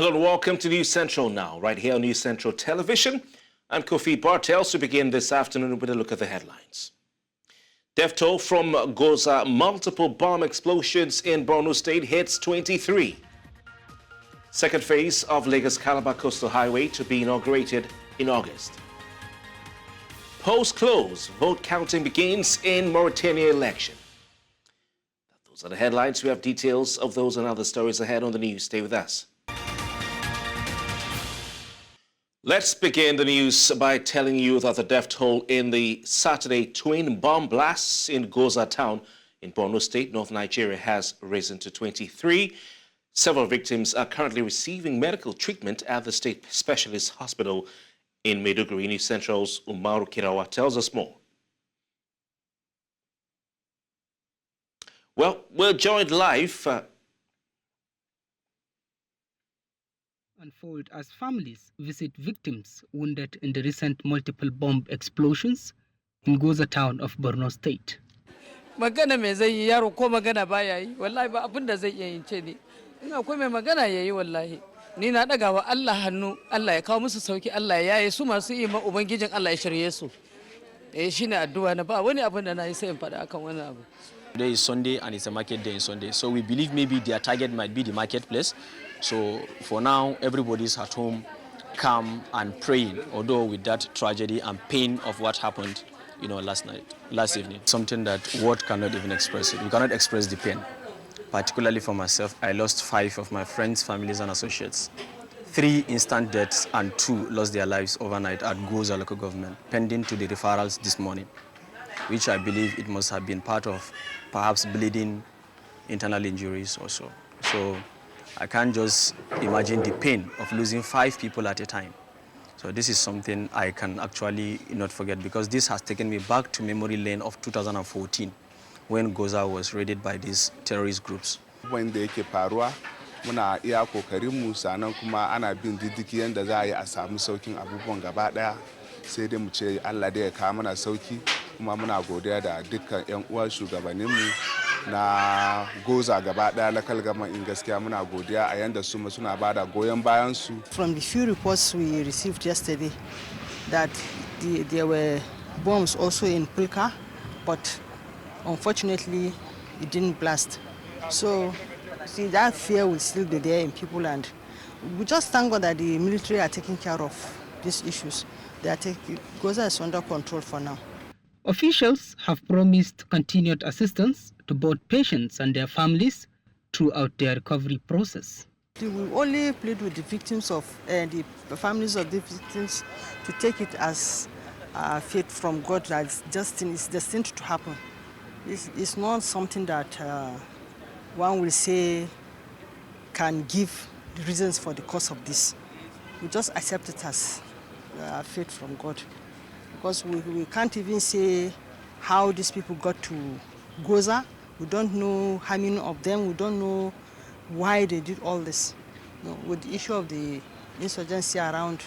Hello and welcome to News Central now, right here on News Central Television. I'm Kofi Bartels to begin this afternoon with a look at the headlines. Death toll from Goza, multiple bomb explosions in Borno State hits 23. Second phase of LagosCalaba Coastal Highway to be inaugurated in August. Polls close, vote counting begins in Mauritania election. Those are the headlines. We have details of those and other stories ahead on the news. Stay with us. Let's begin the news by telling you that the death toll in the Saturday twin bomb blasts in Goza town in Borno State, North Nigeria, has risen to 23. Several victims are currently receiving medical treatment at the state specialist hospital in Maiduguri. News Central's Umaru Kirawa tells us more. Well, we're joined live unfold as families visit victims wounded in the recent multiple bomb explosions in Goza town of Borno State. Magana me zai yi yaro ko magana baya yi wallahi ba abin da zai iya yin ce ne in akwai mai magana yayi wallahi ni na daga wa Allah hannu Allah ya kawo musu sauki Allah ya yaye su masu yi ma ubangijin Allah ya shirye su shine addu'a na ba wani abin da na yi sai in faɗa akan wani abu. Today is Sunday and it's a market day on Sunday, so we believe maybe their target might be the marketplace. So for now, everybody's at home, calm and praying, although with that tragedy and pain of what happened, last evening. Something that word cannot even express it. We cannot express the pain. Particularly for myself, I lost 5 of my friends, families and associates. 3 instant deaths and 2 lost their lives overnight at Goza local government, pending to the referrals this morning, which I believe it must have been part of perhaps bleeding, internal injuries also. So I can't just imagine the pain of losing 5 people at a time. So this is something I can actually not forget, because this has taken me back to memory lane of 2014 when Goza was raided by these terrorist groups. When da yake faruwa muna iya kokarin mu sanan kuma ana bin diddiki yanda za a yi a samu saukin abubuwan gaba daya, sai dai mu ce Allah da ya kawo mana sauki, kuma muna godiya da dukkan ƴan uwa shugabanninmu na Goza gaba daya local government in gaskiya muna godiya a yanda su suna bada goyon bayan su. From the few reports we received yesterday that there were bombs also in Pulka, but unfortunately it didn't blast. So see, that fear will still be there in people, and we just thank God that the military are taking care of these issues. Goza is under control for now. Officials have promised continued assistance to both patients and their families throughout their recovery process. We will only plead with the victims of the families of the victims to take it as fate from God that is destined to happen. It's not something that one will say can give the reasons for the cause of this. We just accept it as fate from God, because we can't even say how these people got to Goza. We don't know how many of them. We don't know why they did all this. With the issue of the insurgency around,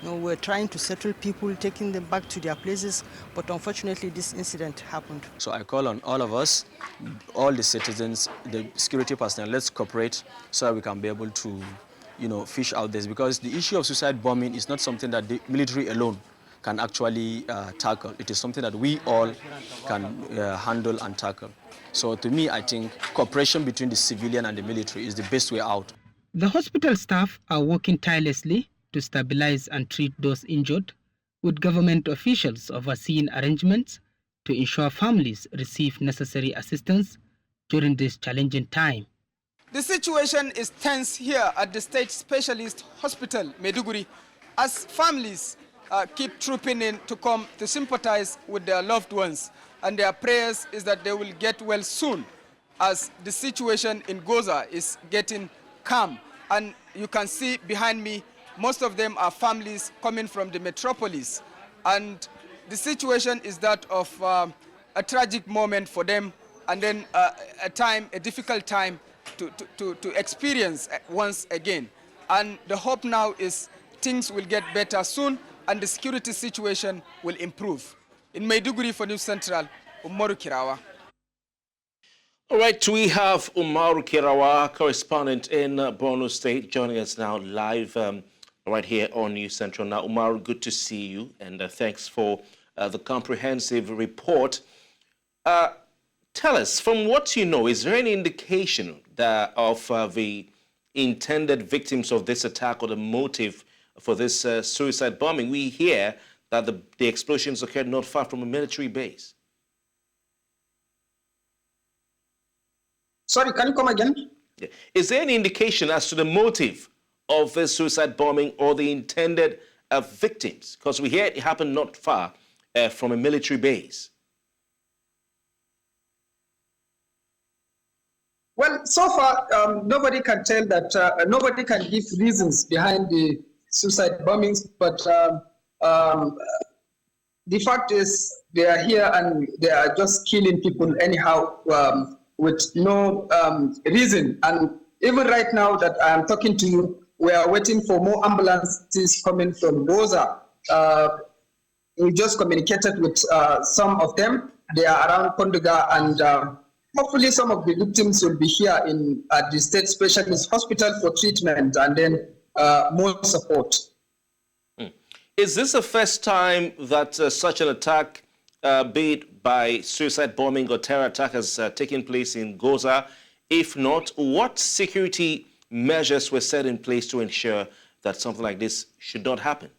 we're trying to settle people, taking them back to their places, but unfortunately this incident happened. So I call on all of us, all the citizens, the security personnel, let's cooperate so that we can be able to fish out this, because the issue of suicide bombing is not something that the military alone can actually tackle. It is something that we all can handle and tackle. So to me, I think cooperation between the civilian and the military is the best way out. The hospital staff are working tirelessly to stabilize and treat those injured, with government officials overseeing arrangements to ensure families receive necessary assistance during this challenging time. The situation is tense here at the State Specialist Hospital, Maiduguri, as families keep trooping in to come to sympathize with their loved ones. And their prayers is that they will get well soon, as the situation in Goza is getting calm. And you can see behind me, most of them are families coming from the metropolis. And the situation is that of a tragic moment for them, and then a difficult time to experience once again. And the hope now is things will get better soon and the security situation will improve. In Maiduguri for News Central, Umaru Kirawa. All right, we have Umar Kirawa, correspondent in Borno State, joining us now live right here on News Central. Now, Umar, good to see you, and thanks for the comprehensive report. Tell us, from what you know, is there any indication that of the intended victims of this attack or the motive for this suicide bombing? We hear that the explosions occurred not far from a military base. Sorry, can you come again? Yeah. Is there any indication as to the motive of this suicide bombing or the intended victims? Because we hear it happened not far from a military base. Well, so far, nobody can tell that, nobody can give reasons behind the suicide bombings, but the fact is they are here and they are just killing people anyhow with no reason. And even right now that I am talking to you, we are waiting for more ambulances coming from Goza. We just communicated with some of them. They are around Konduga, and hopefully some of the victims will be here at the State Specialist Hospital for treatment and then more support. Is this the first time that such an attack, be it by suicide bombing or terror attack, has taken place in Goza? If not, what security measures were set in place to ensure that something like this should not happen?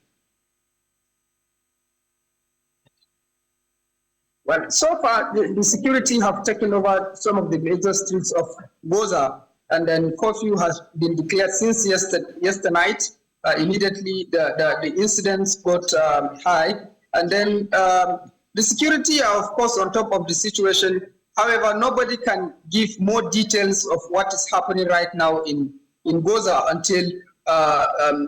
Well, so far, the security have taken over some of the major streets of Goza, and then curfew has been declared since yesterday night. Immediately, the incidents got high, and then the security are, of course, on top of the situation. However, nobody can give more details of what is happening right now in Goza until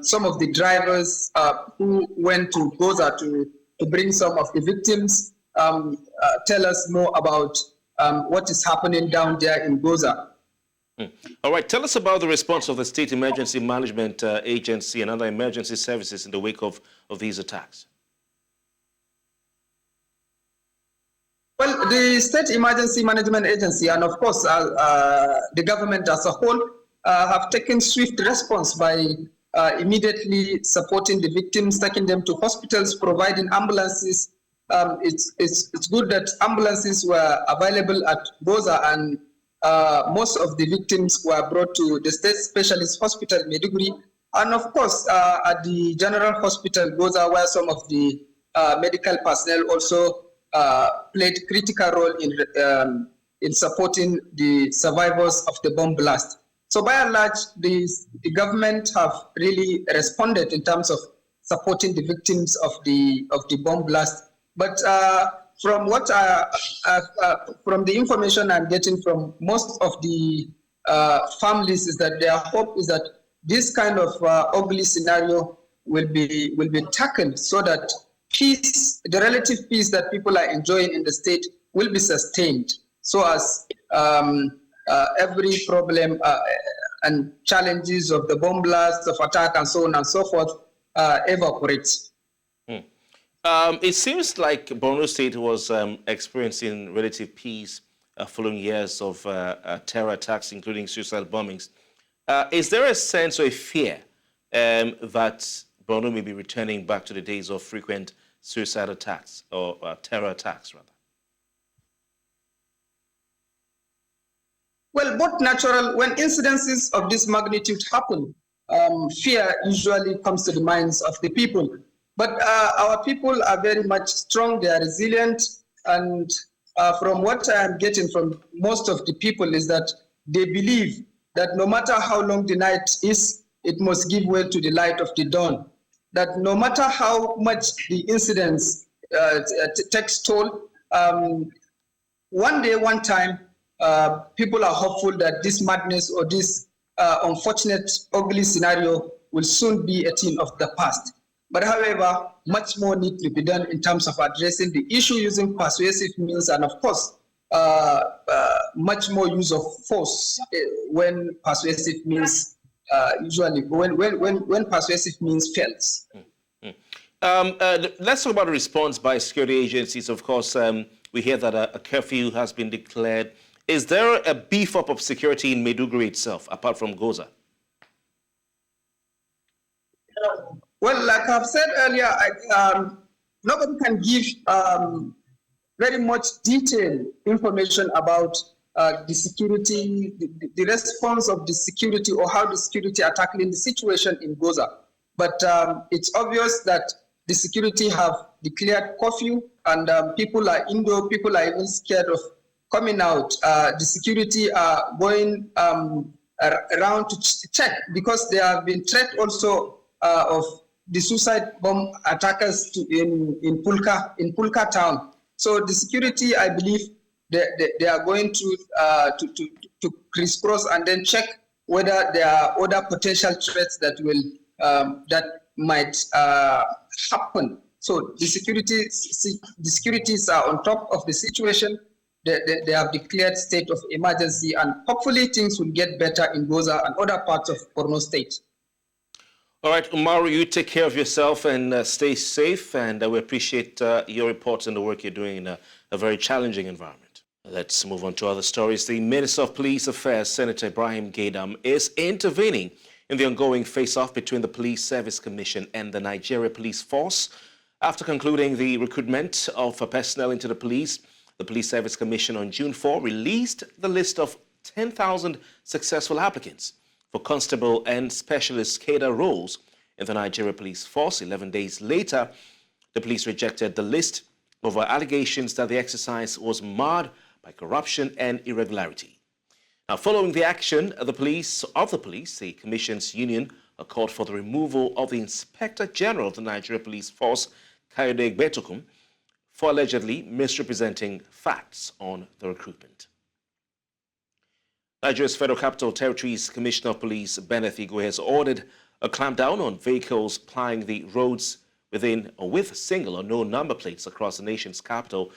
some of the drivers who went to Goza to bring some of the victims tell us more about what is happening down there in Goza. All right, tell us about the response of the State Emergency Management Agency and other emergency services in the wake of these attacks. Well, the State Emergency Management Agency and, of course, the government as a whole have taken swift response by immediately supporting the victims, taking them to hospitals, providing ambulances. It's good that ambulances were available at Goza, and most of the victims were brought to the State Specialist Hospital, Maiduguri, and of course at the General Hospital, Goza, where some of the medical personnel also played a critical role in supporting the survivors of the bomb blast. So by and large, the government have really responded in terms of supporting the victims of the bomb blast. But from what from the information I'm getting from most of the families is that their hope is that this kind of ugly scenario will be tackled so that peace, the relative peace that people are enjoying in the state, will be sustained, so as every problem and challenges of the bomb blasts, of attack, and so on and so forth evaporates. It seems like Borno State was experiencing relative peace following years of terror attacks, including suicide bombings. Is there a sense or a fear that Borno may be returning back to the days of frequent suicide attacks or terror attacks, rather? Well, both natural. When incidences of this magnitude happen, fear usually comes to the minds of the people. But our people are very much strong, they are resilient, and from what I am getting from most of the people is that they believe that no matter how long the night is, it must give way to the light of the dawn. That no matter how much the incidents takes toll, one day, one time, people are hopeful that this madness or this unfortunate, ugly scenario will soon be a thing of the past. But however, much more needs to be done in terms of addressing the issue using persuasive means, and of course, much more use of force when persuasive means usually when persuasive means fails. Let's talk about the response by security agencies. Of course, we hear that a curfew has been declared Is there a beef up of security in Maiduguri itself, apart from Goza? Well, like I've said earlier, nobody can give very much detailed information about the security, the response of the security, or how the security are tackling the situation in Goza. But it's obvious that the security have declared curfew, and people are indoor, people are even scared of coming out. The security are going around to check, because there have been threat also of the suicide bomb attackers in Pulka town. So the security, I believe, they are going to crisscross and then check whether there are other potential threats that will that might happen. So the securities are on top of the situation. They have declared state of emergency, and hopefully things will get better in Goza and other parts of Kano State. All right, Umaru, you take care of yourself and stay safe, and we appreciate your reports and the work you're doing in a very challenging environment. Let's move on to other stories. The Minister of Police Affairs, Senator Ibrahim Gaidam, is intervening in the ongoing face-off between the Police Service Commission and the Nigeria Police Force. After concluding the recruitment of personnel into the Police Service Commission on June 4 released the list of 10,000 successful applicants for constable and specialist cadre roles in the Nigeria Police Force. 11 days later, the police rejected the list over allegations that the exercise was marred by corruption and irregularity. Now, following the action of the police, the Commission's union called for the removal of the Inspector General of the Nigeria Police Force, Kayode Gbetokum, for allegedly misrepresenting facts on the recruitment. Nigeria's Federal Capital Territory's Commissioner of Police, Benneth Igwe, has ordered a clampdown on vehicles plying the roads within or with single or no number plates across the nation's capital.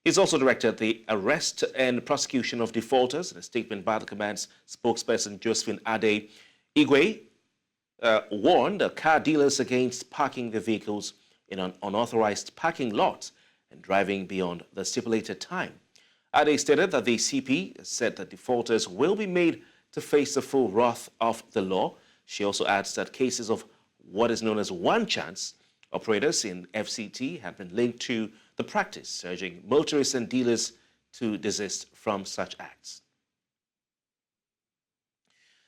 He's also directed the arrest and prosecution of defaulters. In a statement by the command's spokesperson, Josephine Ade, Igwe warned car dealers against parking their vehicles in an unauthorized parking lot and driving beyond the stipulated time. Ade stated that the CP said that defaulters will be made to face the full wrath of the law. She also adds that cases of what is known as one chance operators in FCT have been linked to the practice, urging motorists and dealers to desist from such acts.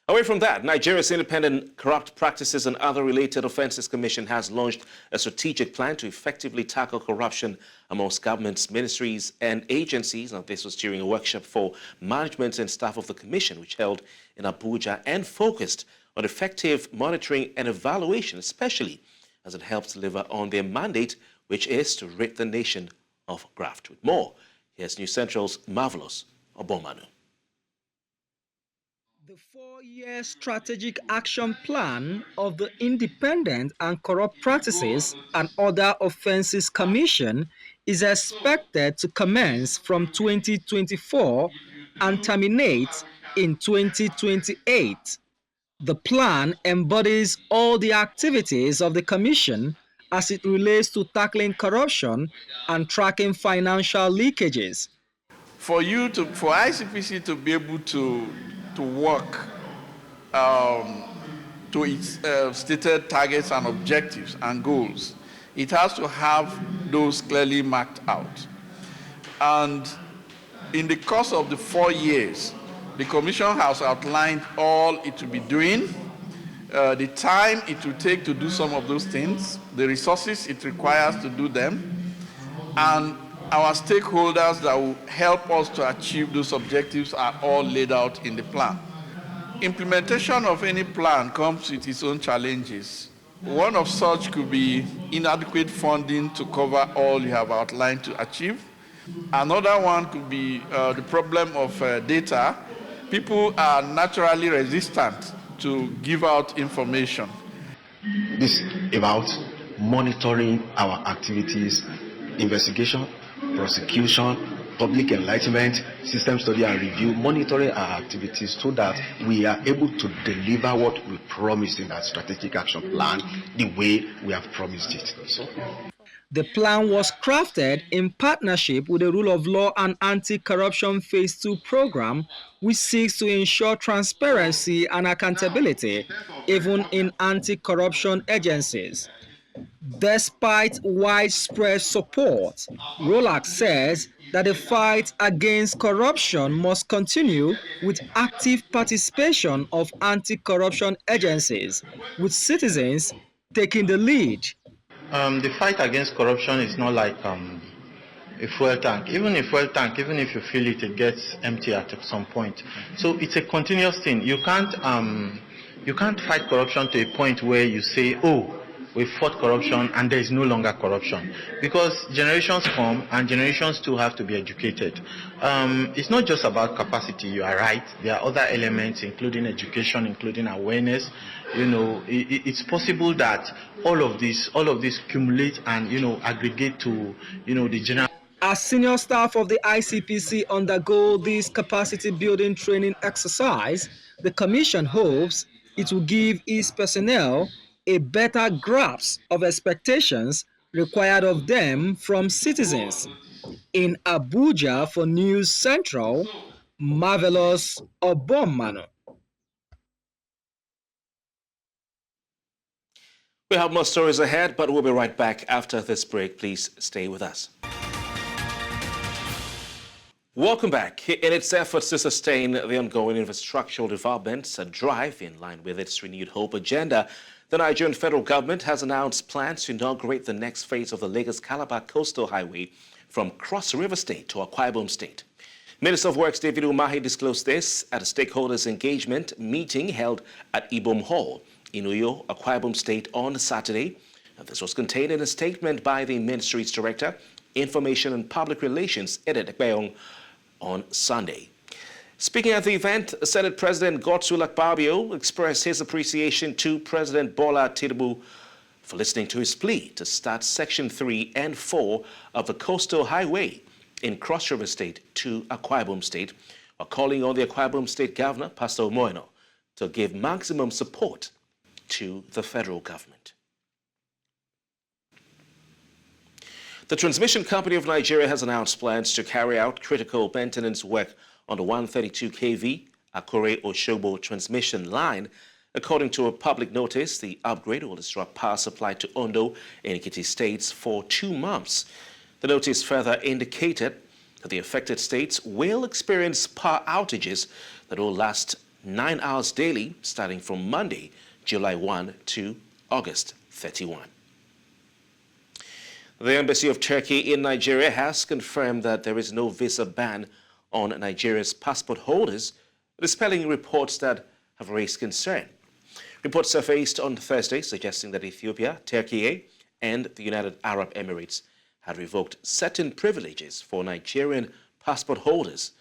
Away from that, Nigeria's Independent Corrupt Practices and Other Related Offences Commission has launched a strategic plan to effectively tackle corruption amongst government's ministries and agencies. Now, this was during a workshop for management and staff of the commission, which held in Abuja and focused on effective monitoring and evaluation, especially as it helps deliver on their mandate, which is to rid the nation of graft. With more, here's News Central's Marvelous Obomanu. The 4-year strategic action plan of the Independent and Corrupt Practices and Other Offences Commission is expected to commence from 2024 and terminate in 2028. The plan embodies all the activities of the Commission as it relates to tackling corruption and tracking financial leakages. For ICPC to be able to work to its stated targets and objectives and goals, it has to have those clearly marked out. And in the course of the 4 years, the Commission has outlined all it will be doing, the time it will take to do some of those things, the resources it requires to do them, and our stakeholders that will help us to achieve those objectives are all laid out in the plan. Implementation of any plan comes with its own challenges. One of such could be inadequate funding to cover all you have outlined to achieve. Another one could be the problem of data. People are naturally resistant to give out information. This is about monitoring our activities, investigation, prosecution, public enlightenment, system study and review, monitoring our activities so that we are able to deliver what we promised in that strategic action plan the way we have promised it. The plan was crafted in partnership with the Rule of Law and Anti-Corruption Phase 2 program, which seeks to ensure transparency and accountability, even in anti-corruption agencies. Despite widespread support, Rolac says that the fight against corruption must continue with active participation of anti-corruption agencies, with citizens taking the lead. The fight against corruption is not like a fuel tank. Even if you fill it, it gets empty at some point. So it's a continuous thing. You can't fight corruption to a point where you say, oh, we fought corruption and there is no longer corruption, because generations come and generations too have to be educated. It's not just about capacity. You are right. There are other elements, including education, including awareness. It's possible that all of this accumulate and aggregate to the general. As senior staff of the ICPC undergo this capacity building training exercise, the Commission hopes it will give its personnel a better grasp of expectations required of them from citizens. In Abuja for News Central, Marvelous Obomano. We have more stories ahead, but we'll be right back after this break. Please stay with us. Welcome back. In its efforts to sustain the ongoing infrastructural development drive in line with its renewed hope agenda, the Nigerian Federal Government has announced plans to inaugurate the next phase of the LagosCalaba Coastal Highway from Cross River State to Akwa Ibom State. Minister of Works David Umahi disclosed this at a stakeholders engagement meeting held at Ibom Hall in Uyo, Akwa Ibom State on Saturday. This was contained in a statement by the Ministry's Director, Information and Public Relations, Edith Ekpeong, on Sunday. Speaking at the event, Senate President Godswill Akpabio expressed his appreciation to President Bola Tinubu for listening to his plea to start Section 3 and 4 of the Coastal Highway in Cross River State to Akwa Ibom State, while calling on the Akwa Ibom State Governor, Pastor Omoeno, to give maximum support to the federal government. The Transmission Company of Nigeria has announced plans to carry out critical maintenance work on the 132 kV Akure-Osogbo transmission line. According to a public notice, the upgrade will disrupt power supply to Ondo and Ekiti states for 2 months. The notice further indicated that the affected states will experience power outages that will last 9 hours daily, starting from Monday, July 1 to August 31. The Embassy of Turkey in Nigeria has confirmed that there is no visa ban on Nigeria's passport holders, dispelling reports that have raised concern. Reports surfaced on Thursday suggesting that Ethiopia, Turkey, and the United Arab Emirates had revoked certain privileges for Nigerian passport holders,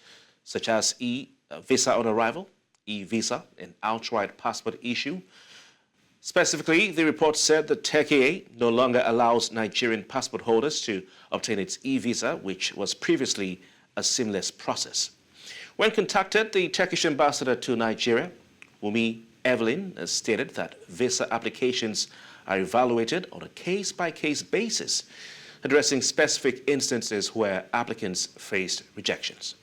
such as e-visa on arrival, e-visa, and outright passport issue. Specifically, the report said that Turkey no longer allows Nigerian passport holders to obtain its e-visa, which was previously a seamless process. When contacted, the Turkish ambassador to Nigeria, Wumi Evelyn, stated that visa applications are evaluated on a case-by-case basis, addressing specific instances where applicants faced rejections.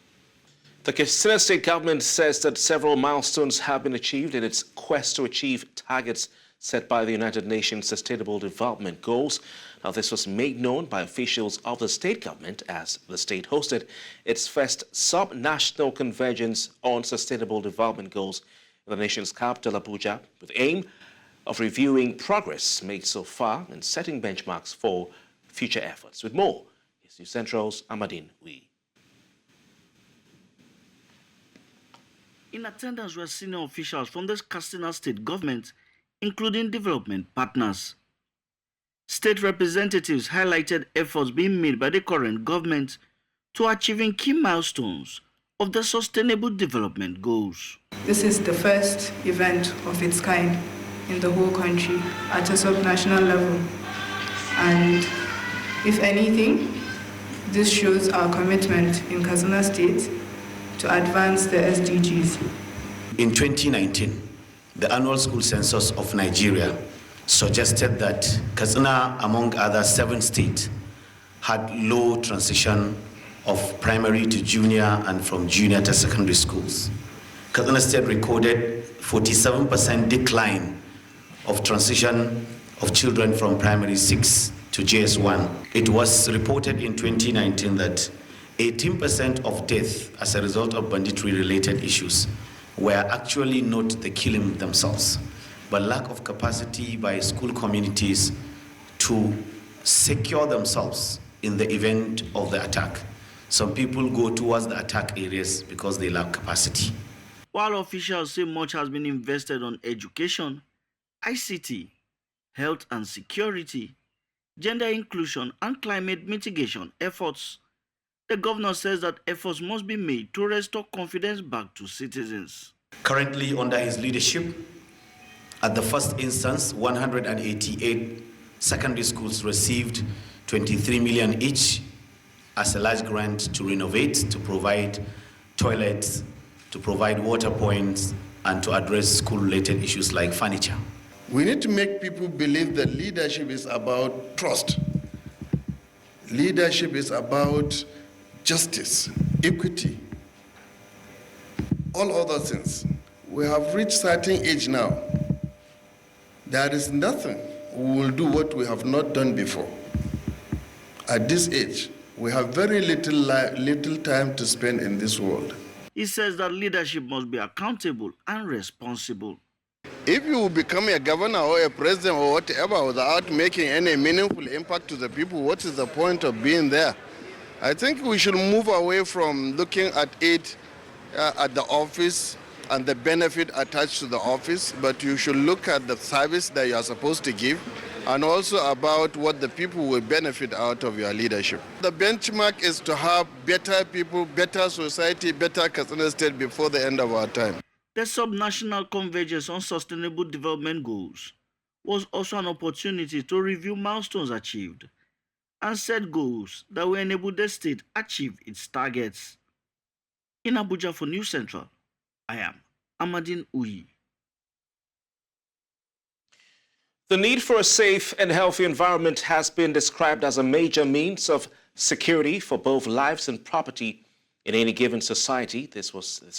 The Kano State government says that several milestones have been achieved in its quest to achieve targets set by the United Nations Sustainable Development Goals. Now, this was made known by officials of the state government as the state hosted its first sub-national convergence on sustainable development goals in the nation's capital, Abuja, with the aim of reviewing progress made so far and setting benchmarks for future efforts. With more, here's News Central's Amadine Wee. In attendance were senior officials from the Kano State government, including development partners. State representatives highlighted efforts being made by the current government to achieving key milestones of the Sustainable Development Goals. This is the first event of its kind in the whole country at a sub-national level. And if anything, this shows our commitment in Kano State to advance the SDGs. In 2019, the annual school census of Nigeria suggested that Katsina, among other 7 states, had low transition of primary to junior and from junior to secondary schools. Kano State recorded 47% decline of transition of children from primary 6 to JS1. It was reported in 2019 that 18% of deaths as a result of banditry-related issues were actually not the killing themselves, but lack of capacity by school communities to secure themselves in the event of the attack. Some people go towards the attack areas because they lack capacity. While officials say much has been invested on education, ICT, health and security, gender inclusion and climate mitigation efforts, the governor says that efforts must be made to restore confidence back to citizens. Currently, under his leadership, at the first instance, 188 secondary schools received 23 million each as a large grant to renovate, to provide toilets, to provide water points, and to address school-related issues like furniture. We need to make people believe that leadership is about trust. Leadership is about justice, equity, all other things. We have reached certain age now. There is nothing we will do what we have not done before. At this age, we have very little time to spend in this world. He says that leadership must be accountable and responsible. If you become a governor or a president or whatever without making any meaningful impact to the people, what is the point of being there? I think we should move away from looking at it at the office and the benefit attached to the office, but you should look at the service that you are supposed to give and also about what the people will benefit out of your leadership. The benchmark is to have better people, better society, better Kano State before the end of our time. The subnational convergence on sustainable development goals was also an opportunity to review milestones achieved and set goals that will enable the state achieve its targets. In Abuja for News Central, I am Amadine Uyi. The need for a safe and healthy environment has been described as a major means of security for both lives and property in any given society. This,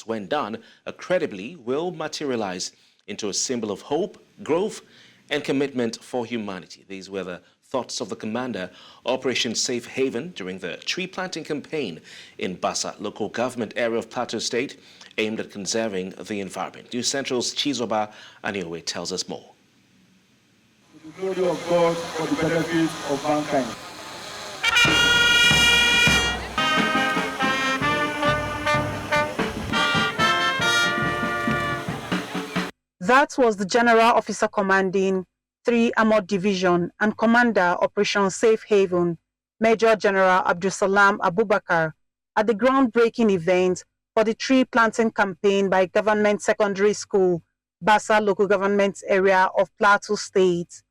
when done credibly, will materialize into a symbol of hope, growth, and commitment for humanity. These were the thoughts of the commander, Operation Safe Haven, during the tree planting campaign in Basa, local government area of Plateau State, aimed at conserving the environment. News Central's Chizoba Aniowe tells us more. The glory of God for the benefit of mankind. That was the General Officer commanding 3 Armored Division and Commander Operation Safe Haven, Major General Abdusalam Abubakar, at the groundbreaking event for the tree planting campaign by Government Secondary School, Basa local government area of Plateau State.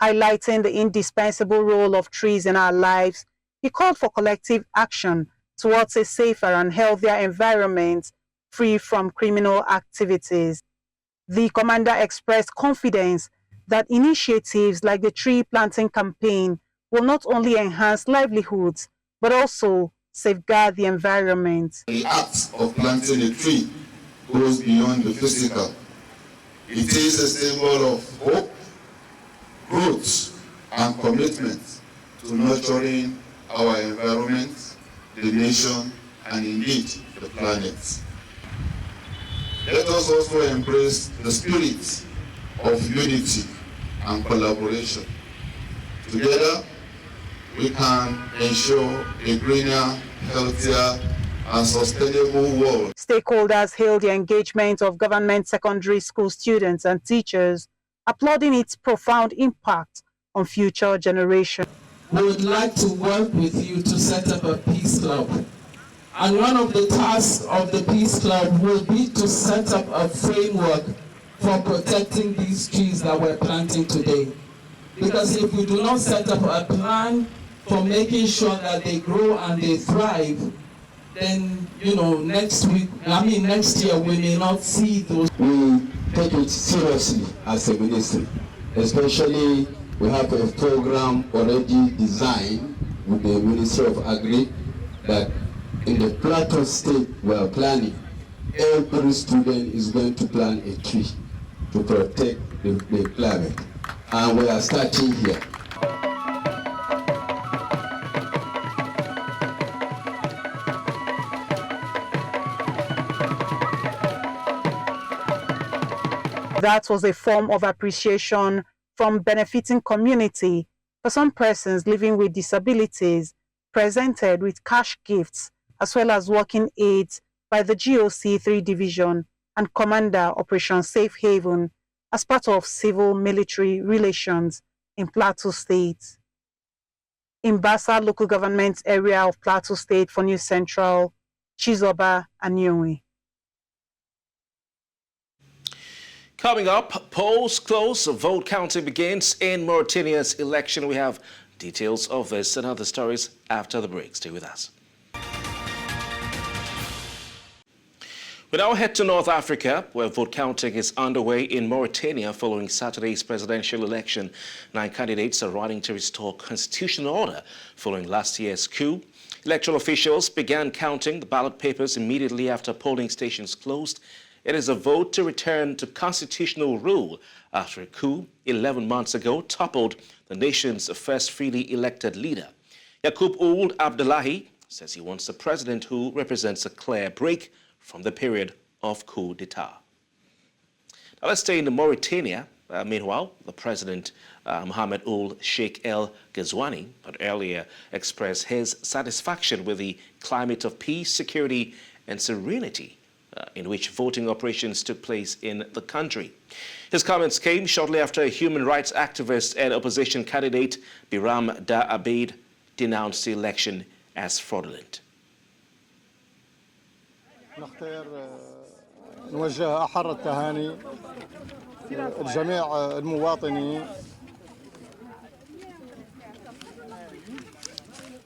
Highlighting the indispensable role of trees in our lives, he called for collective action towards a safer and healthier environment free from criminal activities. The commander expressed confidence that initiatives like the tree planting campaign will not only enhance livelihoods, but also safeguard the environment. The act of planting a tree goes beyond the physical. It is a symbol of hope, growth, and commitment to nurturing our environment, the nation, and indeed the planet. Let us also embrace the spirit of unity and collaboration. Together, we can ensure a greener, healthier, and sustainable world. Stakeholders hailed the engagement of government secondary school students and teachers, applauding its profound impact on future generations. We would like to work with you to set up a peace club. And one of the tasks of the Peace Club will be to set up a framework for protecting these trees that we're planting today. Because if we do not set up a plan for making sure that they grow and they thrive, then, next year we may not see those. We take it seriously as a ministry. Especially, we have a program already designed with the Ministry of Agri that in the Plateau State we are planning, every student is going to plant a tree to protect the climate. And we are starting here. That was a form of appreciation from benefiting community for some persons living with disabilities, presented with cash gifts as well as working aids by the GOC 3 Division and Commander Operation Safe Haven as part of civil-military relations in Plateau State. In Basa local government area of Plateau State for New Central, Chizoba Anyonwe. Coming up, polls close, vote counting begins in Mauritania's election. We have details of this and other stories after the break. Stay with us. We now head to North Africa, where vote counting is underway in Mauritania following Saturday's presidential election. 9 candidates are running to restore constitutional order following last year's coup. Electoral officials began counting the ballot papers immediately after polling stations closed. It is a vote to return to constitutional rule after a coup 11 months ago toppled the nation's first freely elected leader. Yacoub Ould Abdullahi says he wants a president who represents a clear break from the period of coup d'etat. Now let's stay in Mauritania. Meanwhile, the president, Mohamed Ould Sheikh El Ghazouani, had earlier expressed his satisfaction with the climate of peace, security, and serenity in which voting operations took place in the country. His comments came shortly after a human rights activist and opposition candidate, Biram Da Abeid, denounced the election as fraudulent. نختار نوجه أحر التهاني لجميع المواطنين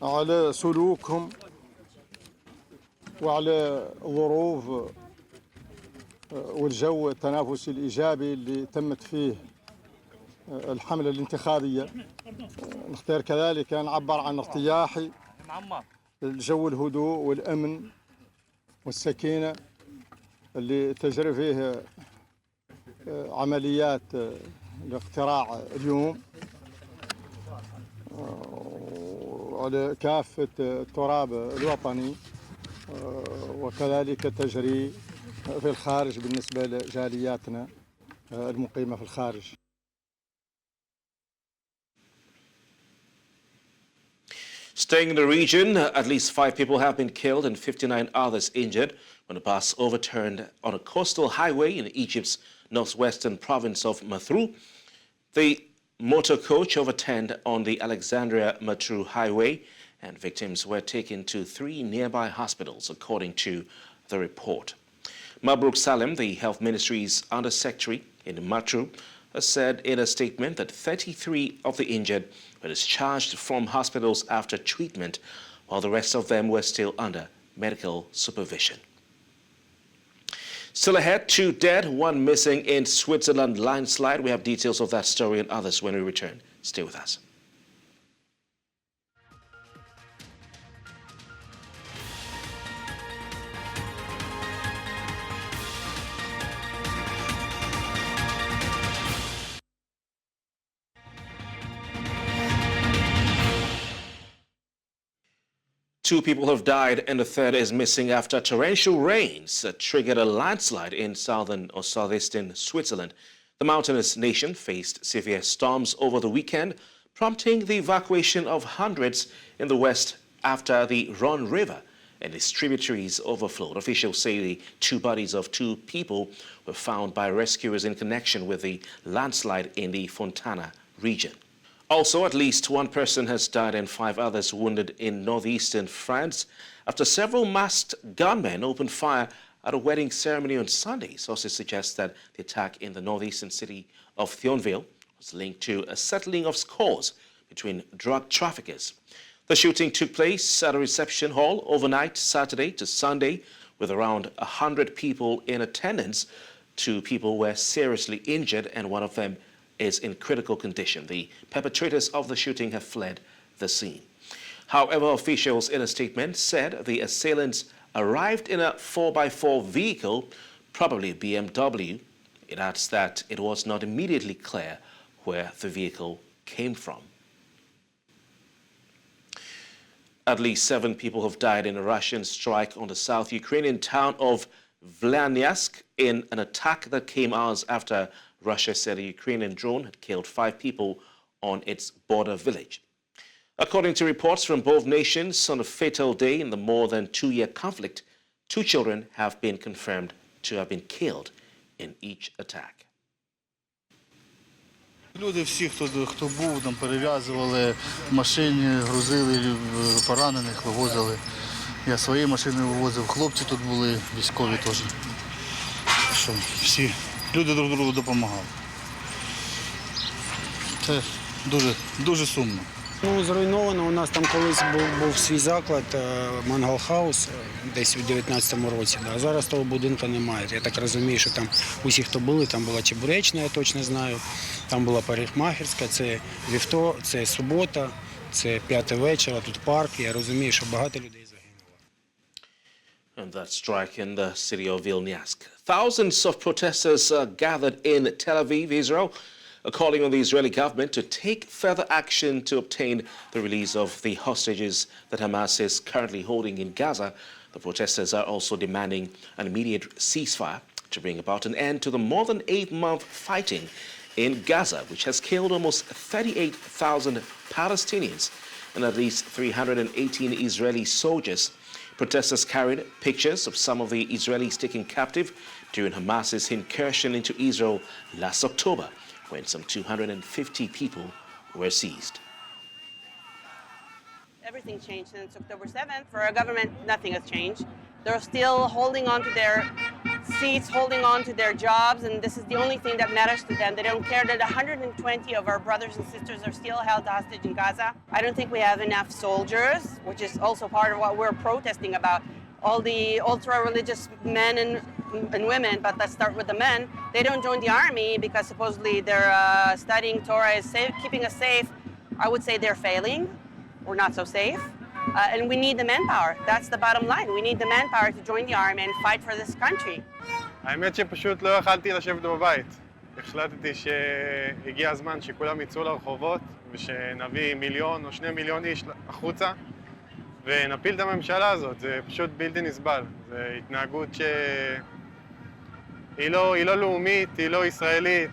على سلوكهم وعلى ظروف والجو التنافسي الإيجابي اللي تمت فيه الحملة الانتخابية. نختار كذلك نعبر عن ارتياحي الجو الهدوء والأمن والسكينة اللي تجري فيه عمليات الاقتراع اليوم على كافة التراب الوطني وكذلك تجري في الخارج بالنسبة لجالياتنا المقيمة في الخارج. Staying in the region, at least 5 people have been killed and 59 others injured when a bus overturned on a coastal highway in Egypt's northwestern province of Mathrou. The motor coach overturned on the Alexandria-Mathrou highway, and victims were taken to 3 nearby hospitals, according to the report. Mabruk Salem, the Health Ministry's Undersecretary in Mathrou, has said in a statement that 33 of the injured were discharged from hospitals after treatment, while the rest of them were still under medical supervision. Still ahead, 2 dead, 1 missing in Switzerland landslide. We have details of that story and others when we return. Stay with us. Two people have died and a third is missing after torrential rains triggered a landslide in southern or southeastern Switzerland. The mountainous nation faced severe storms over the weekend, prompting the evacuation of hundreds in the west after the Rhone River and its tributaries overflowed. Officials say the 2 bodies of 2 people were found by rescuers in connection with the landslide in the Fontana region. Also, at least 1 person has died and 5 others wounded in northeastern France after several masked gunmen opened fire at a wedding ceremony on Sunday. Sources suggest that the attack in the northeastern city of Thionville was linked to a settling of scores between drug traffickers. The shooting took place at a reception hall overnight Saturday to Sunday with around 100 people in attendance. 2 people were seriously injured and 1 of them is in critical condition. The perpetrators of the shooting have fled the scene. However, officials in a statement said the assailants arrived in a 4x4 vehicle, probably BMW. It adds that it was not immediately clear where the vehicle came from. At least 7 people have died in a Russian strike on the South Ukrainian town of Vlyansk in an attack that came hours after Russia said a Ukrainian drone had killed 5 people on its border village. According to reports from both nations, on a fatal day in the more than 2-year conflict, 2 children have been confirmed to have been killed in each attack. Люди всі, хто був, там перев'язували машини, грузили поранених, вивозили. Я свої машини вивозив, хлопці тут були, військові теж. Що всі люди друг другу допомагали. Це дуже сумно. Ну, зруйновано. У нас там колись був свій заклад, Мангал Хаус, десь у 19-му році. Да. Зараз того будинку немає. Я так розумію, що там усі, хто були, там була чебуречна, я точно знаю, там була парикмахерська, це вівторок, це субота, це 5 вечора, тут парк. Я розумію, що багато людей загинуло. And that strike in the city of Vilnius. Thousands of protesters gathered in Tel Aviv, Israel, calling on the Israeli government to take further action to obtain the release of the hostages that Hamas is currently holding in Gaza. The protesters are also demanding an immediate ceasefire to bring about an end to the more than 8-month fighting in Gaza, which has killed almost 38,000 Palestinians and at least 318 Israeli soldiers. Protesters carried pictures of some of the Israelis taken captive during Hamas's incursion into Israel last October, when some 250 people were seized. Everything changed since October 7th. For our government, nothing has changed. They're still holding on to their seats, holding on to their jobs, and this is the only thing that matters to them. They don't care that 120 of our brothers and sisters are still held hostage in Gaza. I don't think we have enough soldiers, which is also part of what we're protesting about. All the ultra-religious men and women, but let's start with the men. They don't join the army because supposedly they're studying Torah is keeping us safe. I would say they're failing. We're not so safe. And we need the manpower. That's the bottom line. We need the manpower to join the army and fight for this country. האמת שפשוט לא יכלתי לשבת בבית. החלטתי שהגיע הזמן שכולם יצאו לרחובות ושנביא 1 מיליון או 2 מיליון איש החוצה ונפיל את הממשלה הזאת. זה פשוט בלתי נסבל. זו התנהגות שהיא לא לאומית, היא לא ישראלית,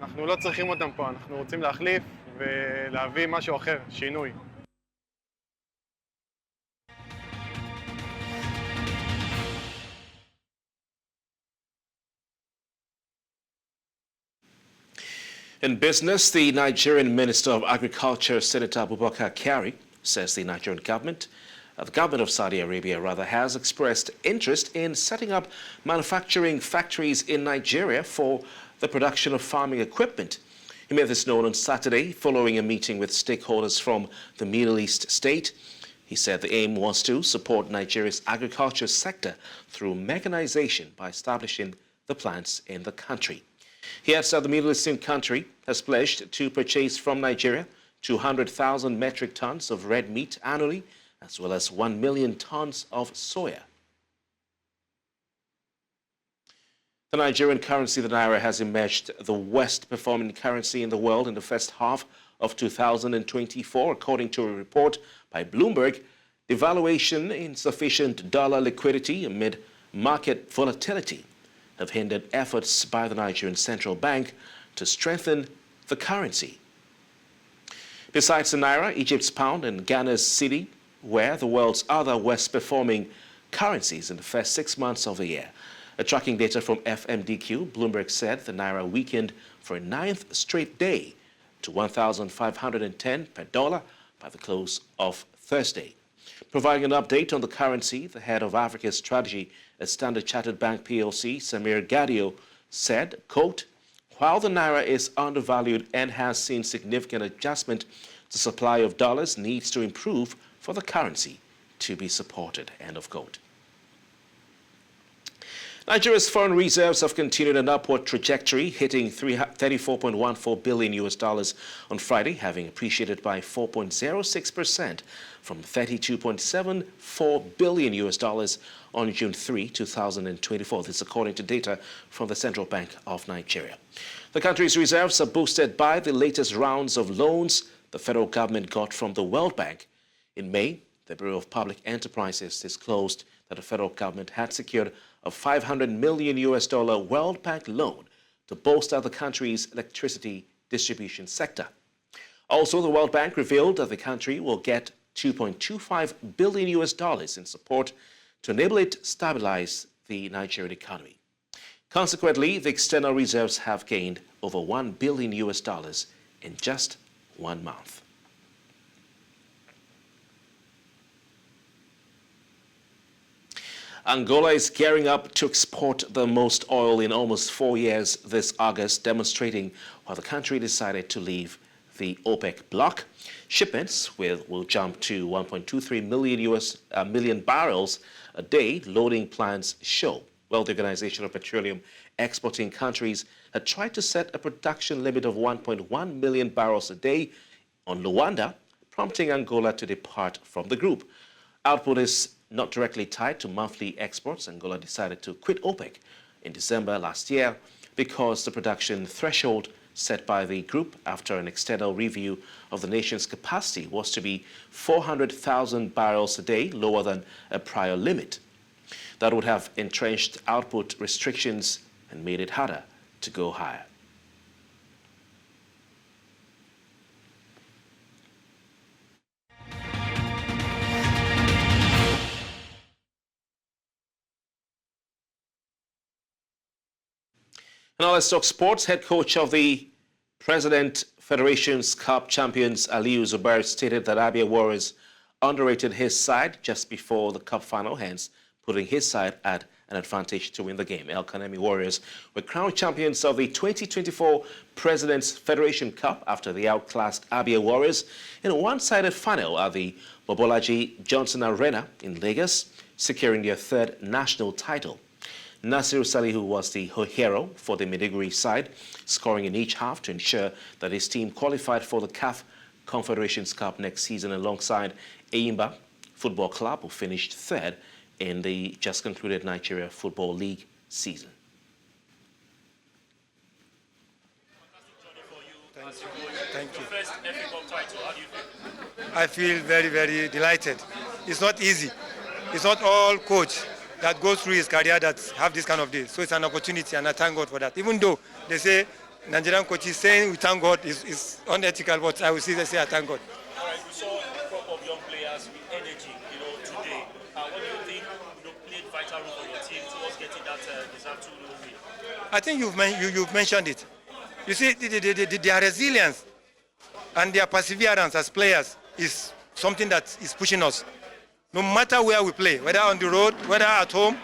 אנחנו לא צריכים אותם פה, אנחנו רוצים להחליף ולהביא משהו אחר, שינוי. In business, the Nigerian Minister of Agriculture, Senator Abubakar Kyari, says the Nigerian government, the government of Saudi Arabia rather, has expressed interest in setting up manufacturing factories in Nigeria for the production of farming equipment. He made this known on Saturday following a meeting with stakeholders from the Middle East state. He said the aim was to support Nigeria's agriculture sector through mechanization by establishing the plants in the country. He adds that the Middle Eastern country has pledged to purchase from Nigeria 200,000 metric tons of red meat annually, as well as 1 million tons of soya. The Nigerian currency, the naira, has emerged the worst-performing currency in the world in the first half of 2024, according to a report by Bloomberg. Devaluation, insufficient dollar liquidity amid market volatility have hindered efforts by the Nigerian Central Bank to strengthen the currency. Besides the naira, Egypt's pound and Ghana's cedi were the world's other worst-performing currencies in the first 6 months of the year. Tracking data from FMDQ, Bloomberg said the naira weakened for a 9th straight day to 1,510 per dollar by the close of Thursday. Providing an update on the currency, the head of Africa's strategy at Standard Chartered Bank PLC, Samir Gadio, said, quote, while the naira is undervalued and has seen significant adjustment, the supply of dollars needs to improve for the currency to be supported, end of quote. Nigeria's foreign reserves have continued an upward trajectory, hitting $34.14 billion on Friday, having appreciated by 4.06% from $32.74 billion on June 3, 2024. This is according to data from the Central Bank of Nigeria. The country's reserves are boosted by the latest rounds of loans the federal government got from the World Bank. In May, the Bureau of Public Enterprises disclosed that the federal government had secured a $500 million World Bank loan to bolster the country's electricity distribution sector. Also, the World Bank revealed that the country will get $2.25 billion in support to enable it to stabilize the Nigerian economy. Consequently, the external reserves have gained over $1 billion in just 1 month. Angola is gearing up to export the most oil in almost 4 years this August, demonstrating why the country decided to leave the OPEC bloc. Shipments will jump to 1.23 million barrels a day, loading plans show. Well, the Organization of Petroleum Exporting Countries had tried to set a production limit of 1.1 million barrels a day on Luanda, prompting Angola to depart from the group. Output is not directly tied to monthly exports. Angola decided to quit OPEC in December last year because the production threshold set by the group after an external review of the nation's capacity was to be 400,000 barrels a day, lower than a prior limit. That would have entrenched output restrictions and made it harder to go higher. Now let's talk sports. Head coach of the President Federation's Cup champions, Aliyu Zubair, stated that Abia Warriors underrated his side just before the Cup final, hence putting his side at an advantage to win the game. El Kanemi Warriors were crowned champions of the 2024 President's Federation Cup after they outclassed Abia Warriors in a one-sided final at the Mobolaji Johnson Arena in Lagos, securing their third national title. Nasiru Salihu was the hero for the Maiduguri side, scoring in each half to ensure that his team qualified for the CAF Confederations Cup next season alongside Eyimba Football Club, who finished third in the just concluded Nigeria Football League season. Thank you. First FA Cup title, how do you feel? I feel very, very delighted. It's not easy. It's not all coach that goes through his career that have this kind of day. So it's an opportunity, and I thank God for that. Even though they say Nigerian coaches saying we thank God is unethical, but I will say I thank God. All right, we saw a crop of young players with energy, today. What do you think played vital role for your team towards getting that deserved 2-0 win? I think you've mentioned it. You see, their resilience and their perseverance as players is something that is pushing us. No matter where we play, whether on the road, whether at home,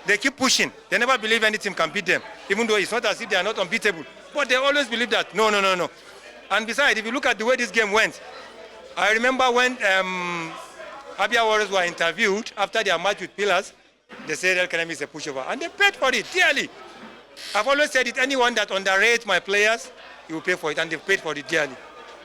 they keep pushing. They never believe any team can beat them, even though it's not as if they are not unbeatable. But they always believe that, no. And besides, if you look at the way this game went, I remember when Abia Warriors were interviewed after their match with Pillars, they said El Kanemi is a pushover, and they paid for it dearly. I've always said it, anyone that underrates my players, he will pay for it, and they paid for it dearly.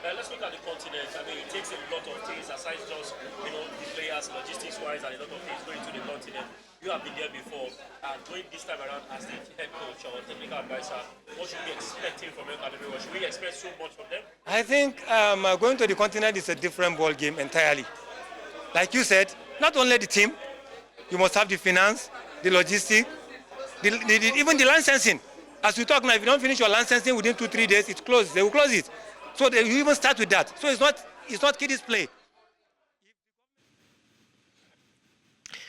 Let's look at the continent. I mean, it takes a lot of things aside just, the players, logistics-wise, and a lot of things going to the continent. You have been there before, and going this time around as the head coach or technical advisor, what should we be expecting from El Kanemi? Should we expect so much from them? I think going to the continent is a different ball game entirely. Like you said, not only the team, you must have the finance, the logistics, even the licensing. As we talk now, if you don't finish your licensing within 2-3 days, it's closed. They will close it. So they even start with that. So it's not kiddies play.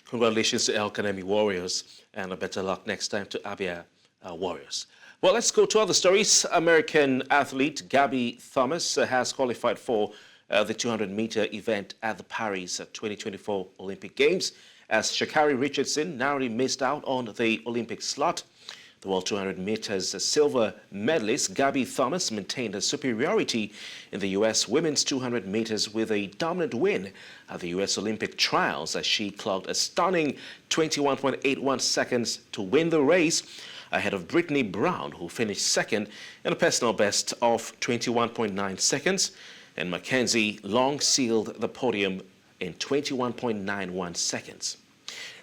Congratulations to El Kanemi Warriors, and a better luck next time to Abia Warriors. Well, let's go to other stories. American athlete Gabby Thomas has qualified for the 200-meter event at the Paris 2024 Olympic Games, as Sha'Carri Richardson narrowly missed out on the Olympic slot. The World 200 meters silver medalist Gabby Thomas maintained her superiority in the U.S. women's 200 meters with a dominant win at the U.S. Olympic trials as she clocked a stunning 21.81 seconds to win the race ahead of Brittany Brown, who finished second in a personal best of 21.9 seconds, and Mackenzie Long sealed the podium in 21.91 seconds.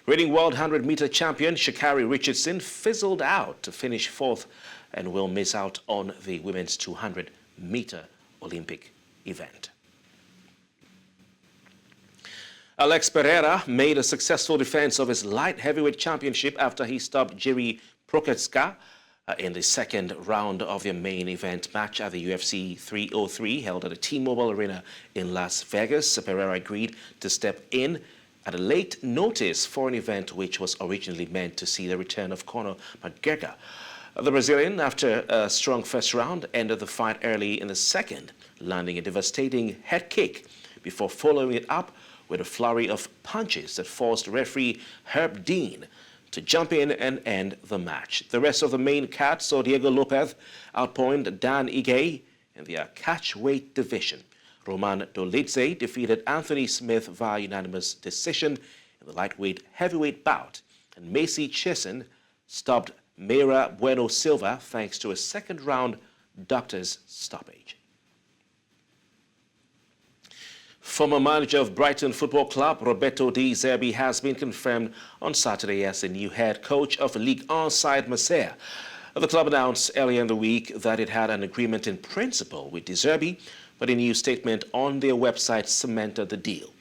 Reigning world 100-meter champion Sha'Carri Richardson fizzled out to finish fourth and will miss out on the women's 200-meter Olympic event. Alex Pereira made a successful defense of his light heavyweight championship after he stopped Jiri Prochazka in the second round of their main event match at the UFC 303 held at the T-Mobile Arena in Las Vegas. Pereira agreed to step in at a late notice for an event which was originally meant to see the return of Conor McGregor. The Brazilian, after a strong first round, ended the fight early in the second, landing a devastating head kick before following it up with a flurry of punches that forced referee Herb Dean to jump in and end the match. The rest of the main card saw Diego Lopez outpoint Dan Ige in the catchweight division. Roman Dolidze defeated Anthony Smith via unanimous decision in the lightweight heavyweight bout, and Macy Chiasson stopped Mayra Bueno Silva thanks to a second-round doctor's stoppage. Former manager of Brighton Football Club, Roberto De Zerbi, has been confirmed on Saturday as the new head coach of Ligue 1 side Marseille. The club announced earlier in the week that it had an agreement in principle with De Zerbi, but a new statement on their website cemented the deal.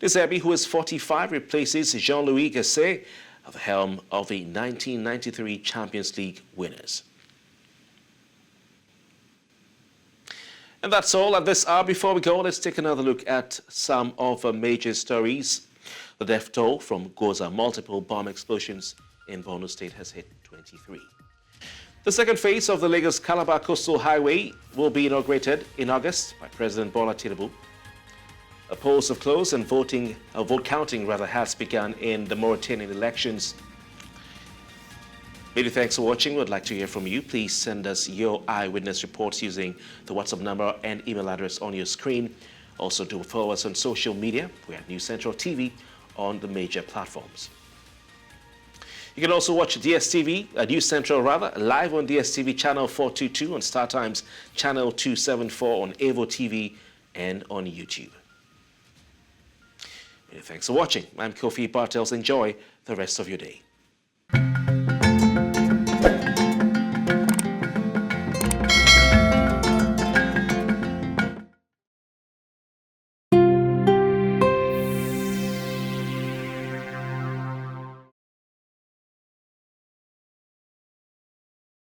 De Zerbi, who is 45, replaces Jean-Louis Gasset at the helm of the 1993 Champions League winners. And that's all at this hour. Before we go, let's take another look at some of the major stories. The death toll from Goza multiple bomb explosions in Kano State has hit 23. The second phase of the LagosCalaba Coastal Highway will be inaugurated in August by President Bola Tinubu. Polls have closed and vote counting has begun in the Mauritanian elections. Many thanks for watching. We'd like to hear from you. Please send us your eyewitness reports using the WhatsApp number and email address on your screen. Also, do follow us on social media. We have News Central TV on the major platforms. You can also watch DSTV, News Central live on DSTV channel 422, on StarTimes channel 274, on Evo TV, and on YouTube. Many thanks for watching. I'm Kofi Bartels. Enjoy the rest of your day.